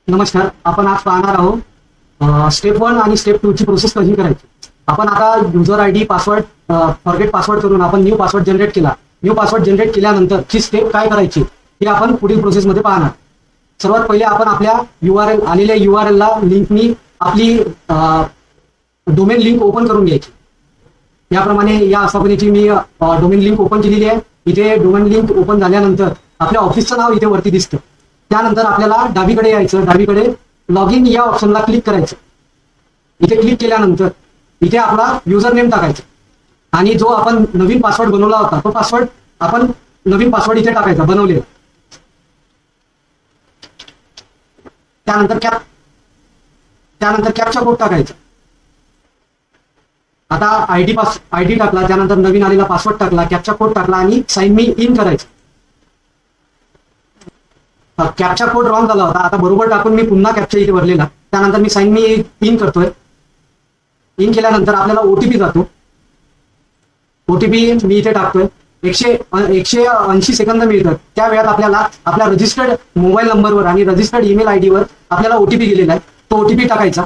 नमस्कार. आपण आज पाहणार आहोत स्टेप 1 आणि स्टेप 2 ची प्रोसेस कशी करायची. आपण आता user ID password forget password करून आपण न्यू पासवर्ड जनरेट केला. न्यू पासवर्ड जनरेट केल्यानंतर ची स्टेप काय करायची हे आपण पुढील प्रोसेसमध्ये पाहणार. सर्वात पहिले आपण आपल्या URL आलेल्या URL ला लिंकनी आपली डोमेन लिंक ओपन करून घ्यायची. याप्रमाणे या असापणीची मी डोमेन लिंक ओपन केलेली आहे. इथे डोमेन लिंक ओपन झाल्यानंतर आपल्या ऑफिसचं नाव इथे वरती दिसतं. त्यानंतर आपल्याला डावीकडे यायचं. डावीकडे लॉग इन या ऑप्शनला क्लिक करायचं. इथे क्लिक केल्यानंतर इथे आपला युजर नेम टाकायचा आणि जो आपण नवीन पासवर्ड बनवला होता तो पासवर्ड आपण नवीन पासवर्ड इथे टाकायचा बनवलेला. त्यानंतर कॅप्चा कोड टाकायचा. आता आयडी टाकला, त्यानंतर नवीन आलेला पासवर्ड टाकला, कॅप्चा कोड टाकला आणि साइन मी इन करायचं. कॅप्चा कोड रॉंग झाला होता, आता बरोबर टाकून मी पुन्हा कॅप्चा इथे भरलेला. त्यानंतर मी साइन मी इन करतोय. इन केल्यानंतर आपल्याला ओटीपी जातो. ओटीपी मी इथे टाकतोय. 180 सेकंद मिळतात. त्या वेळात आपल्याला आपल्या रजिस्टर्ड मोबाईल नंबरवर आणि रजिस्टर्ड ईमेल आयडी वर आपल्याला ओटीपी गेलेला आहे. तो ओटीपी टाकायचा.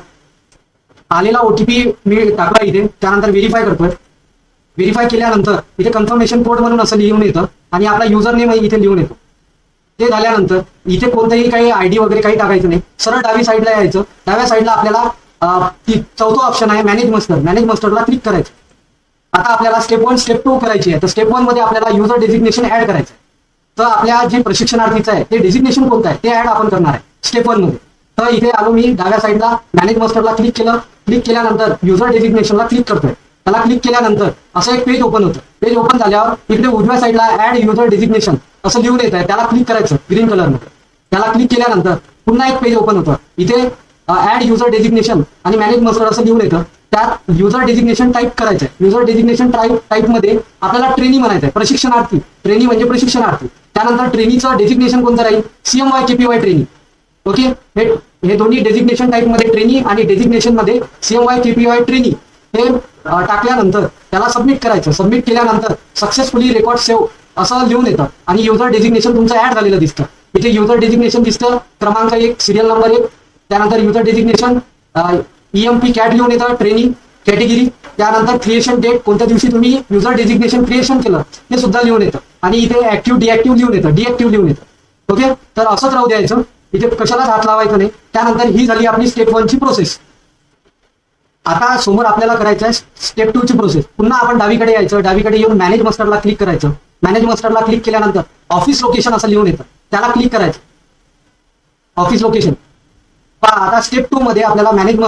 आलेला ओटीपी मी टाकला इथे. त्यानंतर व्हेरीफाय करतोय. व्हेरीफाय केल्यानंतर इथे कन्फर्मेशन कोड म्हणून असं लिहून येतं आणि आपला युजर नेम इथे लिहून येतो. ते झाल्यानंतर इथे कोणतंही काही आयडी वगैरे काही टाकायचं नाही. सरळ डावी साईडला यायचं. डाव्या साईडला आपल्याला चौथा ऑप्शन आहे मॅनेज मास्टर. मॅनेज मास्टरला क्लिक करायचं. आता आपल्याला स्टेप 1 स्टेप 2 करायची आहे. तर स्टेप 1 मध्ये आपल्याला युजर डेजिग्नेशन ऍड करायचं आहे. तर आपल्या जे प्रशिक्षणार्थीचं आहे ते डेजिग्नेशन कोणतं आहे ते ऍड आपण करणार आहे स्टेप 1 मध्ये. तर इथे आलो मी डाव्या साईडला मॅनेज मास्टरला क्लिक केलं. क्लिक केल्यानंतर युजर डेजिग्नेशनला क्लिक करतोय. त्याला क्लिक केल्यानंतर असं एक पेज ओपन होतं. पेज ओपन झाल्यावर इकडे उजव्या साईडला ऍड युजर डेजिग्नेशन असं लिहून येत आहे. त्याला क्लिक करायचं ग्रीन कलरमध्ये. त्याला क्लिक केल्यानंतर पुन्हा एक पेज ओपन होतं. इथे ऍड युजर डेजिग्नेशन आणि मॅनेज मास्टर असं लिहून येतं. त्यात युजर डेजिग्नेशन टाईप करायचं आहे. युजर डेजिग्नेशन टाईप मध्ये आपल्याला ट्रेनी म्हणायचं आहे. प्रशिक्षणार्थी. ट्रेनी म्हणजे प्रशिक्षणार्थी. त्यानंतर ट्रेनीचं डेजिग्नेशन कोणतं राहील? CMY KPY trainee. ओके. हे दोन्ही डेजिग्नेशन टाईप मध्ये ट्रेनी आणि डेजिग्नेशन मध्ये CMY KPY ट्रेनी हे टाकल्यानंतर त्याला सबमिट करायचं. सबमिट केल्यानंतर सक्सेसफुली रेकॉर्ड सेव्ह असं लिहून येतं आणि युजर डेजिग्नेशन तुमचं ऍड झालेलं दिसतं. इथे युजर डेजिग्नेशन दिसतं क्रमांक 1 सिरियल नंबर 1. त्यानंतर युजर डेजिग्नेशन EMP कॅट लिहून येतं. Training category. त्यानंतर क्रिएशन डेट कोणत्या दिवशी तुम्ही युजर डेजिग्नेशन क्रिएशन केलं हे सुद्धा लिहून येतं. आणि इथे ऍक्टिव्ह डिऍक्टिव्ह लिहून येतं. डिऍक्टिव्ह लिहून येतं. ओके. तर असंच राहू द्यायचं. इथे कशालाच हात लावायचं नाही. त्यानंतर ही झाली आपली स्टेप 1 ची प्रोसेस. आता समोर आपल्याला करायचं आहे स्टेप 2 ची प्रोसेस. पुन्हा आपण डावीकडे यायचं. डावीकडे येऊन मॅनेज मास्टरला क्लिक करायचं. मॅनेज मास्टरला क्लिक केल्यानंतर ऑफिस लोकेशन असं लिहून येतं. त्याला क्लिक करायचं. Office location. आता स्टेप 2 मध्ये आपल्याला मॅनेज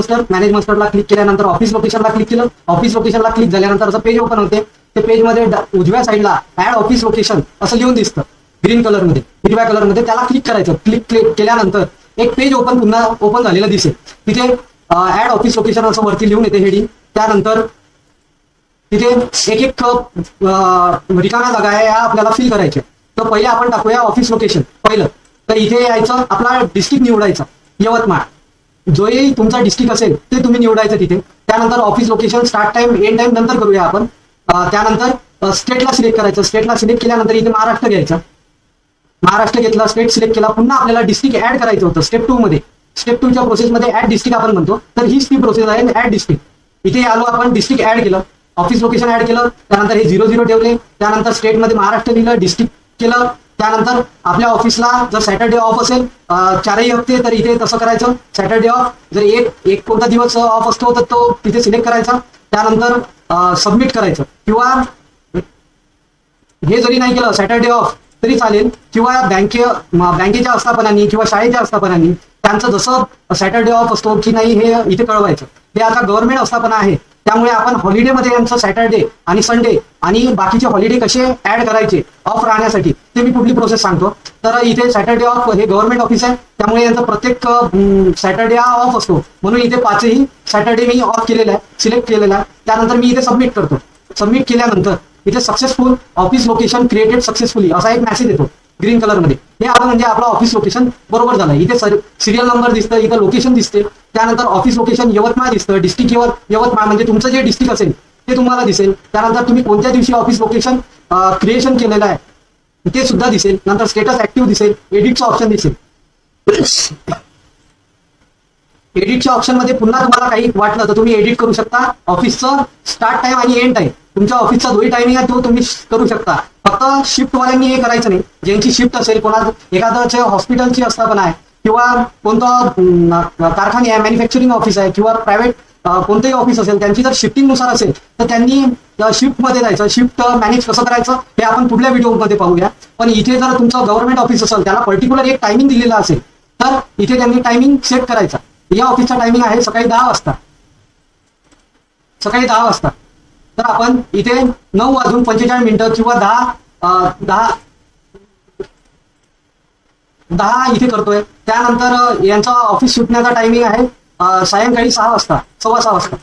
मास्टरला क्लिक केल्यानंतर ऑफिस लोकेशनला क्लिक केलं. ऑफिस लोकेशनला क्लिक झाल्यानंतर असं पेज ओपन होते. ते पेजमध्ये उजव्या साईडला ऍड ऑफिस लोकेशन असं लिहून दिसतं ग्रीन कलरमध्ये, हिरव्या कलरमध्ये. त्याला क्लिक करायचं. क्लिक केल्यानंतर एक पेज पुन्हा ओपन झालेलं दिसेल. तिथे ऍड ऑफिस लोकेशन असं वरती लिहून येते हेडिंग. त्यानंतर तिथे एक रिकाम्या जागा आहे या आपल्याला फिल करायच्या. तर पहिले आपण टाकूया ऑफिस लोकेशन पहिलं. तर इथे यायचं. आपला डिस्ट्रिक्ट निवडायचा यवतमाळ. जोही तुमचा डिस्ट्रिक्ट असेल ते तुम्ही निवडायचं तिथे. त्यानंतर office location start time end time नंतर करूया आपण. त्यानंतर स्टेटला सिलेक्ट करायचं. स्टेटला सिलेक्ट केल्यानंतर इथे महाराष्ट्र घ्यायचा. महाराष्ट्र घेतला. स्टेट सिलेक्ट केला. पुन्हा आपल्याला डिस्ट्रिक्ट ऍड करायचं होतं स्टेप 2 मध्ये. स्टेप 2 च्या प्रोसेसमध्ये ऍड डिस्ट्रिक्ट आपण म्हणतो. तर हीच ती प्रोसेस आहे ऍड डिस्ट्रिक्ट. इथे आलो आपण डिस्ट्रिक्ट ऍड केलं. ऑफिस लोकेशन ऍड केलं. त्यानंतर हे 00 ठेवले. त्यानंतर स्टेटमध्ये महाराष्ट्र लिहिलं. डिस्ट्रिक्ट केलं. त्यानंतर आपल्या ऑफिसला जर सॅटर्डे ऑफ असेल 4ही हप्ते तर इथे तसं करायचं. Saturday of. जर एक कोणता दिवस ऑफ असतो तर तो तिथे सिलेक्ट करायचा. त्यानंतर सबमिट करायचं. किंवा हे जरी नाही केलं सॅटर्डे ऑफ तरी चालेल. किंवा बँकेच्या आस्थापनांनी किंवा शाळेच्या आस्थापनांनी त्यांचं जसं सॅटर्डे ऑफ असतो की नाही हे इथे कळवायचं. हे आता गव्हर्नमेंट आस्थापना आहे त्यामुळे आपण हॉलिडेमध्ये यांचं सॅटर्डे आणि संडे आणि बाकीचे हॉलिडे कसे ऍड करायचे ऑफ राहण्यासाठी ते मी पुढली प्रोसेस सांगतो. तर इथे सॅटर्डे ऑफ हे गव्हर्नमेंट ऑफिस आहे त्यामुळे यांचा प्रत्येक सॅटर्डे हा ऑफ असतो. म्हणून इथे 5ही सॅटर्डे मी ऑफ केलेला आहे, सिलेक्ट केलेला आहे. त्यानंतर मी इथे सबमिट करतो. सबमिट केल्यानंतर इथे successful office location created successfully असा एक मेसेज येतो ग्रीन कलरमध्ये. हे आलं म्हणजे आपलं ऑफिस लोकेशन बरोबर झालं. इथे सिरियल नंबर दिसतं. इथं लोकेशन दिसते. त्यानंतर ऑफिस लोकेशन यवतमाळ दिसतं. डिस्ट्रिक्ट यवतमाळ म्हणजे तुमचं जे डिस्ट्रिक्ट असेल ते तुम्हाला दिसेल. त्यानंतर तुम्ही कोणत्या दिवशी ऑफिस लोकेशन क्रिएशन केलेलं आहे ते सुद्धा दिसेल. नंतर स्टेटस ऍक्टिव्ह दिसेल. एडिटचं ऑप्शन दिसेल. एडिटच्या ऑप्शनमध्ये पुन्हा तुम्हाला काही वाटलं तर तुम्ही एडिट करू शकता. ऑफिसचं स्टार्ट टाइम आणि एंड टाइम, तुमच्या ऑफिसचा जोही टायमिंग आहे तो तुम्ही करू शकता. फक्त शिफ्टवाल्यांनी हे करायचं नाही. ज्यांची शिफ्ट असेल, कोणा एखाद्याचे हॉस्पिटलची आस्थापना आहे किंवा कोणतं कारखाने आहे, मॅन्युफॅक्चरिंग ऑफिस आहे किंवा प्रायव्हेट कोणतंही ऑफिस असेल, त्यांची जर शिफ्टिंगनुसार असेल तर त्यांनी शिफ्टमध्ये जायचं. शिफ्ट मॅनेज कसं करायचं हे आपण पुढल्या व्हिडिओमध्ये पाहूया. पण इथे जर तुमचं गव्हर्नमेंट ऑफिस असेल, त्याला पर्टिक्युलर एक टायमिंग दिलेला असेल, तर इथे त्यांनी टायमिंग सेट करायचा. या ऑफिसचा टायमिंग आहे सकाळी 10 वाजता. सकाळी 10 वाजता. तर आपण इथे 9:45 किंवा 10 इथे करतोय. त्यानंतर यांचा ऑफिस सुटण्याचा टायमिंग आहे सायंकाळी 6 वाजता, 6:15 वाजता.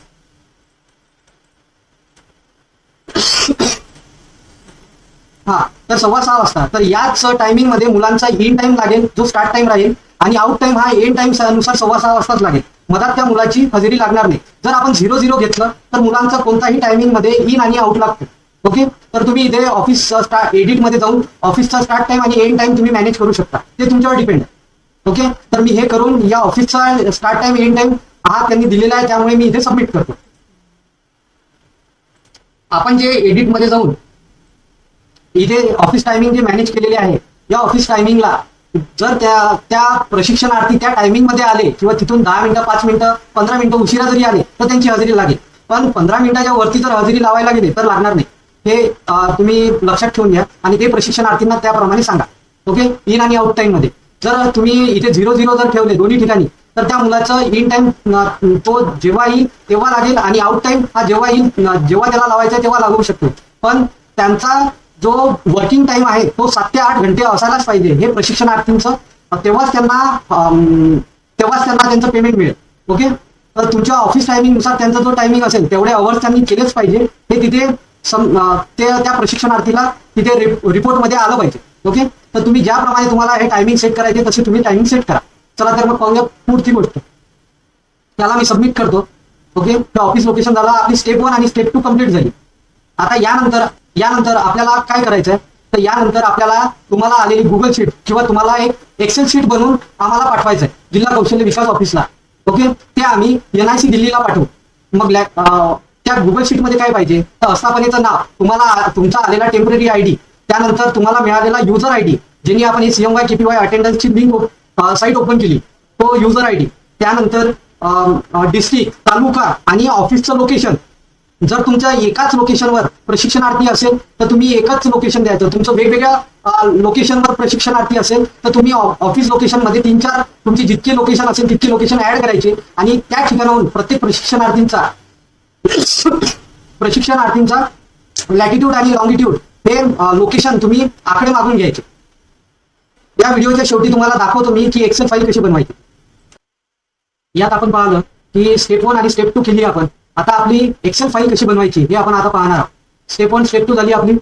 हा, तर 6:15 वाजता. तर याच टायमिंग मध्ये मुलांचा इन टाइम लागेल, जो स्टार्ट टाइम राहील, आणि आउट टाइम हा एंड टाइम नुसार 6:15 वाजताच लागेल. मधात त्या मुलाची हजेरी लागणार नाही. जर आपण 0-0 घेतलं तर मुलांचा कोणताही टायमिंग मध्ये इन आणि आउट लागतो. ओके, तर तुम्ही इथे ऑफिस एडिट मध्ये जाऊन ऑफिसचा स्टार्ट टाइम आणि एंड टाइम तुम्ही मॅनेज करू शकता. ते तुमच्यावर डिपेंड आहे. ओके, तर मी हे करून या ऑफिसचा स्टार्ट टाइम एंड टाइम हा त्यांनी दिलेला आहे, त्यामुळे मी इथे सबमिट करतो. आपण जे एडिट मध्ये जाऊन इथे ऑफिस टायमिंग जे मॅनेज केलेले आहे, या ऑफिस टायमिंगला जर त्या प्रशिक्षणार्थी त्या टायमिंग मध्ये आले किंवा तिथून 10 मिनिटं, 5 मिनिटं, 15 मिनिटं उशिरा जरी आले तर त्यांची हजेरी लागेल. पण 15 मिनिटाच्या वरती जर हजेरी लावायला गेले तर लागणार नाही. हे तुम्ही लक्षात ठेवून घ्या आणि ते प्रशिक्षणार्थींना त्याप्रमाणे सांगा. ओके, इन आणि आउट टाइम मध्ये जर तुम्ही इथे 0-0 जर ठेवले दोन्ही ठिकाणी, तर त्या मुलाचं इन टाइम तो जेव्हा येईल तेव्हा लागेल आणि आउट टाइम हा जेव्हा येईल, जेव्हा त्याला लावायचा तेव्हा लागू शकतो. पण त्यांचा जो वर्किंग टाइम आहे तो 7 ते 8 घंटे असायलाच पाहिजे हे प्रशिक्षणार्थींचं. तेव्हाच त्यांना त्यांचं पेमेंट मिळेल. ओके, तर तुमच्या ऑफिस टायमिंग नुसार त्यांचा जो टायमिंग असेल तेवढे अवर्स त्यांनी केलेच पाहिजे. हे तिथे त्या प्रशिक्षणार्थीला तिथे रिपोर्टमध्ये आलं पाहिजे. ओके, तर तुम्ही ज्याप्रमाणे तुम्हाला हे टायमिंग सेट करायचे तसे तुम्ही टायमिंग सेट करा. चला तर मग पाहूया पुढची गोष्ट. त्याला मी सबमिट करतो. ओके, ऑफिस लोकेशन झाला, आपली स्टेप 1 आणि स्टेप 2 कम्प्लीट झाली. आता यानंतर आपल्याला काय करायचंय, तर यानंतर आपल्याला तुम्हाला आलेली गुगल शीट किंवा तुम्हाला एक एक्सेल शीट बनवून आम्हाला पाठवायचंय जिल्हा कौशल्य विकास ऑफिसला. ओके, ते आम्ही NIC दिल्लीला पाठवू. मग त्या गुगल शीटमध्ये काय पाहिजे, तर आस्थापनेचं नाव, तुम्हाला तुमचा आलेला टेम्पररी ID, त्यानंतर तुम्हाला मिळालेला युजर ID, ज्यांनी आपण हे CMY KPY अटेंडन्सची लिंक साईट ओपन केली, तो युजर ID. त्यानंतर डिस्ट्रिक्ट, तालुका आणि ऑफिसचं लोकेशन. जर तुमच्या एकाच लोकेशनवर प्रशिक्षणार्थी असेल तर तुम्ही एकच लोकेशन द्यायचं. तुमचं वेगवेगळ्या लोकेशनवर प्रशिक्षणार्थी असेल तर तुम्ही ऑफिस लोकेशनमध्ये 3-4 तुमची जितके लोकेशन असेल तितके लोकेशन ऍड करायचे आणि त्या ठिकाणाहून प्रत्येक प्रशिक्षणार्थींचा लॅटिट्यूड आणि लॉंगिट्यूड हे लोकेशन तुम्ही आकडे मागून घ्यायचे. या व्हिडिओच्या शेवटी तुम्हाला दाखवतो मी की एक्सेल फाईल कशी बनवायची. यात आपण पाहिलं की स्टेप 1 आणि स्टेप 2 केली आपण. आता आपली एक्सेल फाईल कशी बनवायची हे आपण आता पाहणार आहोत. स्टेप 1 स्टेप 2 झाली आपली.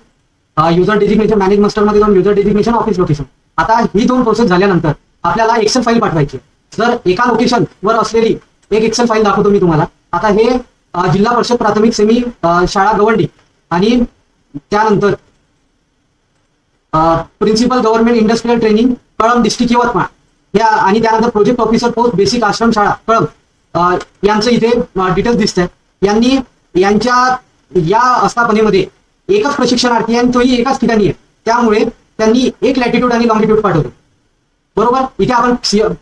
युजर डेजिग्नेशन, मॅनेज मास्टरमध्ये जाऊन युजर डेजिग्नेशन, ऑफिस लोकेशन. आता ही 2 प्रोसेस झाल्यानंतर आपल्याला एक्सेल फाईल पाठवायची. जर एका लोकेशन वर असलेली एक एक्सेल फाईल दाखवतो मी तुम्हाला. आता हे जिल्हा परिषद प्राथमिक सेमी शाळा गवंडी आणि त्यानंतर principal government industrial training Kalamb district Yavatmal या आणि त्यानंतर प्रोजेक्ट ऑफिसर पोस्ट बेसिक आश्रम शाळा कळंब यांचं इथे डिटेल्स दिसत आहे. यांनी यांच्या या आस्थापनेमध्ये एकच प्रशिक्षणार्थी आणि तोही एकाच ठिकाणी आहे, त्यामुळे त्यांनी एक लॅटिट्यूड आणि लॉंगिट्यूड पाठवतो. बरोबर, इथे आपण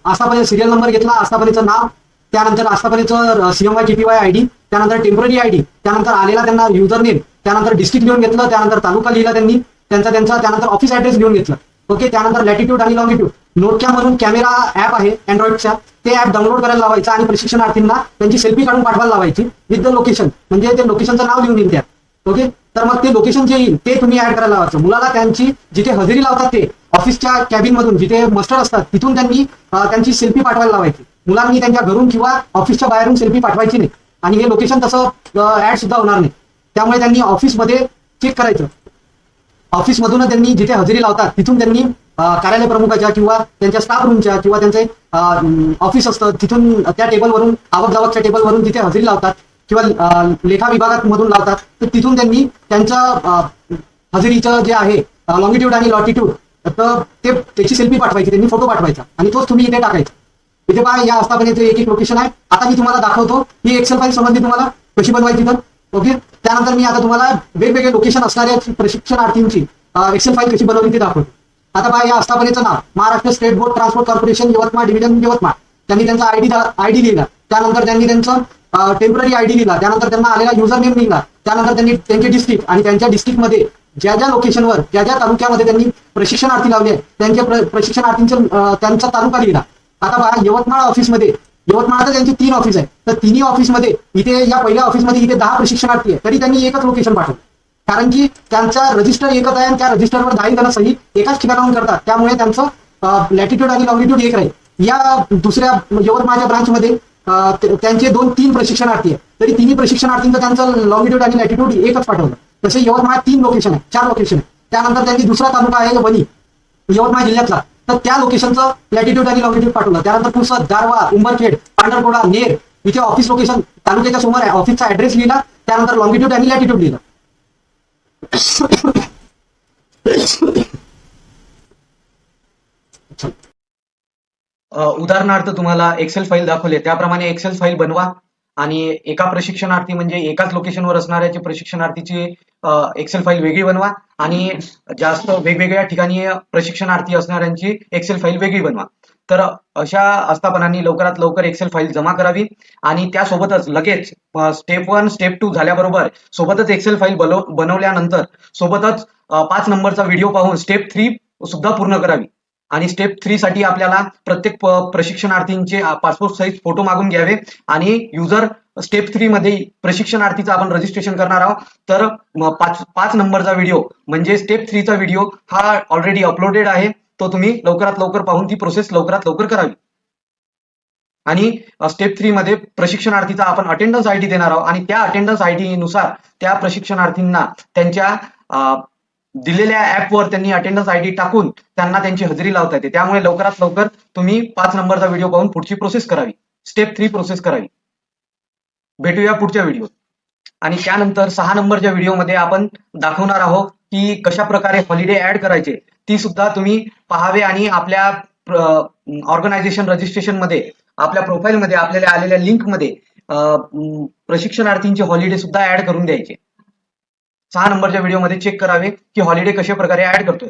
आस्थापनेचा सिरियल नंबर घेतला, आस्थापनेचं नाव, त्यानंतर आस्थापनेचं CMY KPY ID, त्यानंतर टेम्पररी ID, त्यानंतर आलेला त्यांना युजर नेम, त्यानंतर डिस्ट्रिक्ट लिहून घेतलं, त्यानंतर तालुका लिहिला त्यांनी त्यांचा त्यानंतर ऑफिस ऍड्रेस लिहून घेतलं. ओके, त्यानंतर लॅटिट्यूड आणि लॉंगिट्यूड. नोटकॅम म्हणून कॅमेरा ऍप आहे अँड्रॉइडचा, ते ऍप डाउनलोड करायला लावायचं आणि प्रशिक्षणार्थींना त्यांची सेल्फी काढून पाठवायला लावायची विथ द लोकेशन, म्हणजे ते लोकेशनचं नाव लिहून येईल त्यात. ओके, तर मग ते लोकेशन जे येईल ते तुम्ही ऍड करायला लावायचं. मुलाला त्यांची जिथे हजेरी लावतात ते ऑफिसच्या कॅबिन मधून जिथे मास्टर असतात तिथून त्यांनी त्यांची सेल्फी पाठवायला लावायची. मुलांनी त्यांच्या घरून किंवा ऑफिसच्या बाहेरून सेल्फी पाठवायची नाही आणि हे लोकेशन तसं ऍड सुद्धा होणार नाही. त्यामुळे त्यांनी ऑफिसमध्ये चेक करायचं. ऑफिसमधून त्यांनी जिथे हजेरी लावतात तिथून त्यांनी कार्यालय प्रमुखाच्या किंवा त्यांच्या स्टाफ रूमच्या किंवा त्यांचे ऑफिस असतं तिथून त्या टेबलवरून, आवक जावकच्या टेबलवरून जिथे हजेरी लावतात किंवा लेखा विभागात मधून लावतात तर तिथून त्यांनी त्यांचं हजेरीचं जे आहे लॉंगिट्यूड आणि लॉटिट्यूड तर त्याची सेल्फी पाठवायची, त्यांनी फोटो पाठवायचा आणि तोच तुम्ही इथे टाकायचा. इथे पहा या आस्थापनेचं एक एक लोकेशन आहे. आता मी तुम्हाला दाखवतो ही एक्सेल फाईल समजली तुम्हाला कशी बनवायची तर. ओके, त्यानंतर मी आता तुम्हाला वेगवेगळे लोकेशन असणाऱ्या प्रशिक्षणार्थींची एक्सेल फाईल कशी बनवली ते दाखवतो. आता पहा या आस्थापनेचं नाव Maharashtra state board transport corporation Yavatmal division Yavatmal. त्यांनी त्यांचा आयडी लिहिला, त्यानंतर त्यांनी त्यांचं टेम्पररी आयडी लिहिला, त्यानंतर त्यांना आलेला युजर नेम लिहिला, त्यानंतर त्यांनी त्यांचे डिस्ट्रिक्ट आणि त्यांच्या डिस्ट्रिक्टमध्ये ज्या ज्या लोकेशनवर ज्या ज्या तालुक्यामध्ये त्यांनी प्रशिक्षणार्थी लावले त्यांच्या प्रशिक्षणार्थींचा त्यांचा तालुका लिहिला. आता पहा यवतमाळ ऑफिसमध्ये यवतमाळात त्यांचे 3 ऑफिस आहे, तर तिन्ही ऑफिसमध्ये इथे या पहिल्या ऑफिसमध्ये इथे 10 प्रशिक्षणार्थी आहे, तरी त्यांनी एकच लोकेशन पाठवलं. कारण की त्यांचा रजिस्टर एकच आहे आणि त्या रजिस्टरवर 10 जण सही एकाच ठिकाणाहून करतात, त्यामुळे त्यांचं लॅटिट्यूड आणि लॉंगिट्यूड एक राहील. या दुसऱ्या यवतमाळच्या ब्रांचमध्ये त्यांचे 2-3 प्रशिक्षणार्थी आहे, तरी तिन्ही प्रशिक्षणार्थींचं त्यांचं लॉंगिट्यूड आणि लॅटिट्यूड एकच पाठवलं. तसे यवतमाळात 3 लोकेशन आहे, 4 लोकेशन आहे. त्यानंतर त्यांनी दुसरा तालुका आहे वणी यवतमाळ जिल्ह्यातला, तर त्या लोकेशनचं लॅटिट्यूड आणि लॉंगिट्यूड पाठवलं. त्यानंतर पुसद, दारवा, उंबरखेड, पांढरकोडा, नेर इथे ऑफिस लोकेशन तालुक्याच्या समोर आहे, ऑफिसचा ऍड्रेस लिहिला, त्यानंतर लॉंगिट्यूड आणि लॅटिट्यूड लिहिलं. उदाहरणार्थ तुम्हाला एक्सेल फाईल दाखवले त्याप्रमाणे एक्सेल फाईल बनवा आणि एका प्रशिक्षणार्थी म्हणजे एकाच लोकेशनवर असणाऱ्याची प्रशिक्षणार्थीची एक्सेल फाईल वेगळी बनवा आणि जास्त वेगवेगळ्या ठिकाणी प्रशिक्षणार्थी असणाऱ्यांची एक्सेल फाईल वेगळी बनवा. तर अशा आस्थापनांनी लवकरात लवकर एक्सेल फाईल जमा करावी आणि त्यासोबतच लगेच स्टेप 1 स्टेप 2 झाल्याबरोबर सोबतच एक्सेल फाईल बनवल्यानंतर सोबतच 5 नंबरचा व्हिडिओ पाहून स्टेप 3 सुद्धा पूर्ण करावी. आणि स्टेप 3 साठी आपल्याला प्रत्येक प्रशिक्षणार्थींचे पासपोर्ट साईज फोटो मागून घ्यावे आणि युजर स्टेप 3 मध्ये प्रशिक्षणार्थीचं आपण रजिस्ट्रेशन करणार आहोत. तर 5 नंबरचा व्हिडिओ म्हणजे स्टेप 3 चा व्हिडिओ हा ऑलरेडी अपलोडेड आहे, तो तुम्ही लवकरात लवकर पाहून ती प्रोसेस लवकरात लवकर करावी. आणि स्टेप 3 मध्ये प्रशिक्षणार्थीचा आपण अटेंडन्स आयडी देणार आहोत आणि त्या अटेंडन्स आयडी नुसार त्या प्रशिक्षणार्थींना त्यांच्या दिलेल्या ऍपवर त्यांनी अटेंडन्स आयडी टाकून त्यांना त्यांची हजेरी लावता येते. त्यामुळे लवकरात लवकर तुम्ही 5 नंबरचा व्हिडिओ पाहून पुढची प्रोसेस करावी, स्टेप 3 प्रोसेस करावी. भेटूया पुढच्या व्हिडिओत. आणि त्यानंतर 6 नंबरच्या व्हिडिओमध्ये आपण दाखवणार आहोत की कशा प्रकारे हॉलिडे ऍड करायचे, ती सुद्धा तुम्ही पाहावे आणि आपल्या ऑर्गनायझेशन रजिस्ट्रेशन मध्ये आपल्या प्रोफाईल मध्ये आपल्याला आलेल्या लिंक मध्ये प्रशिक्षणार्थींचे हॉलिडे सुद्धा ऍड करून द्यायचे. 6 नंबरच्या व्हिडिओमध्ये चेक करावे की हॉलिडे कशा प्रकारे ऍड करतोय.